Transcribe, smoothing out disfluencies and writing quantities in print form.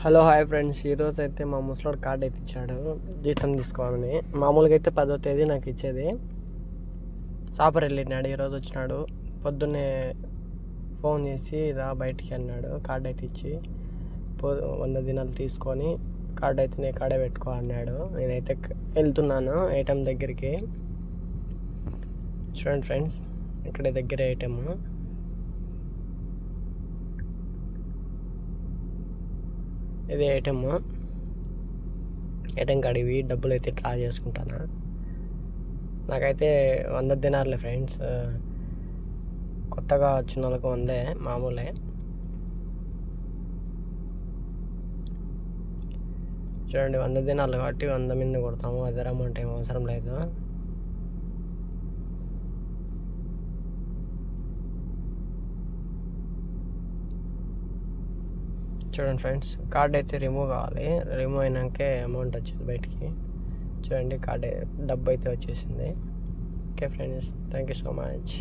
Hello hi friends, ఈరోజు అయితే మా ముసలోడు కార్డు అయితే ఇచ్చాడు జీతం తీసుకోవాలని. మామూలుగా అయితే 10వ తేదీ నాకు ఇచ్చేది. షాపర్ వెళ్ళినాడు, ఈరోజు వచ్చినాడు. పొద్దున్నే ఫోన్ చేసి రా బయటికి అన్నాడు. కార్డు అయితే ఇచ్చి 100 దినాలు తీసుకొని కార్డు అయితే నీ కాడే పెట్టుకో అన్నాడు. నేనైతే వెళ్తున్నాను ఐటమ్ దగ్గరికి. చూడండి ఫ్రెండ్స్, ఇక్కడ దగ్గర ఐటమ్. ఇది ఐటమ్ కాడివి డబ్బులు అయితే డ్రా చేసుకుంటాను. నాకైతే 100 దినార్లే ఫ్రెండ్స్. కొత్తగా వచ్చిన వాళ్ళకు 100 మామూలే. చూడండి, 100 దినార్లు కాబట్టి 100 మీద కొడతాము. అదే అమౌంట్ ఏం అవసరం లేదు. చూడండి ఫ్రెండ్స్, కార్డ్ అయితే రిమూవ్ కావాలి. రిమూవ్ అయినాకే అమౌంట్ వచ్చింది బయటికి. చూడండి, డబ్బు అయితే వచ్చేసింది. Okay friends, thank you so much.